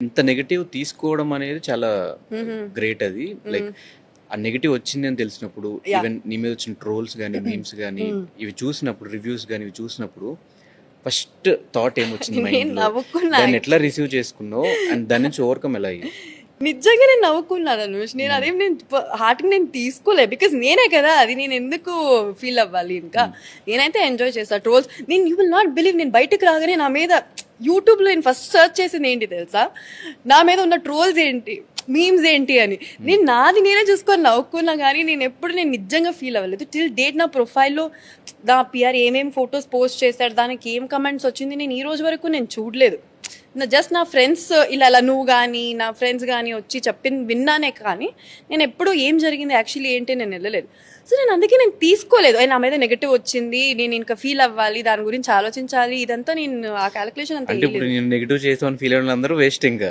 ఇంత నెగటివ్ తీసుకోవడం అనేది చాలా గ్రేట్. అది లైక్ ఆ నెగటివ్ వచ్చింది అని తెలిసినప్పుడు, ఈవెన్ నీ మీద వచ్చిన ట్రోల్స్ కానీ మీమ్స్ కానీ ఇవి చూసినప్పుడు, రివ్యూస్ కానీ ఇవి చూసినప్పుడు ఫస్ట్ థాట్ ఏమొచ్చింది నేను మైండ్ లో? నవ్వుకున్నా. దాన్ని ఎట్లా రిసీవ్ చేసుకున్నావు అండ్ దాని నుంచి ఓవర్కమ్ ఎలా అయ్యి? నిజంగా నేను నవ్వుకున్నాను అనుష్. నేను అదేం నేను హార్ట్కి నేను తీసుకోలే, బికాస్ నేనే కదా అది. నేను ఎందుకు ఫీల్ అవ్వాలి? ఇంకా నేనైతే ఎంజాయ్ చేస్తాను ట్రోల్స్. నేను యూ విల్ నాట్ బిలీవ్, నేను బయటకు రాగానే నా మీద యూట్యూబ్లో నేను ఫస్ట్ సెర్చ్ చేసింది ఏంటి తెలుసా? నా మీద ఉన్న ట్రోల్స్ ఏంటి, మీమ్స్ ఏంటి అని. నేను నాది నేనే చూసుకొని నవ్వుకున్నా, కానీ నేను నిజంగా ఫీల్ అవ్వలేదు టిల్ డేట్. నా ప్రొఫైల్లో నా పిఆర్ ఏమేమి ఫొటోస్ పోస్ట్ చేశాడు, దానికి ఏం కమెంట్స్ వచ్చింది, నేను ఈ రోజు వరకు నేను చూడలేదు. జస్ట్ నా ఫ్రెండ్స్ ఇలా నువ్వు కానీ నా ఫ్రెండ్స్ కానీ వచ్చి విన్నానే, కానీ నేను ఎప్పుడు ఏం జరిగింది యాక్చువల్లీ ఏంటి నేను వెళ్ళలేదు. సో అందుకే నేను తీసుకోలేదు. నా మీద నెగటివ్ వచ్చింది, నేను ఇంకా ఫీల్ అవ్వాలి, దాని గురించి ఆలోచించాలి, ఇదంతా నేను ఆ క్యాలిక్యులేషన్ అంతా అంటే ఇప్పుడు నేను నెగిటివ్ చేసామని ఫీల్ అయిన అందరూ వేస్ట్ ఇంకా.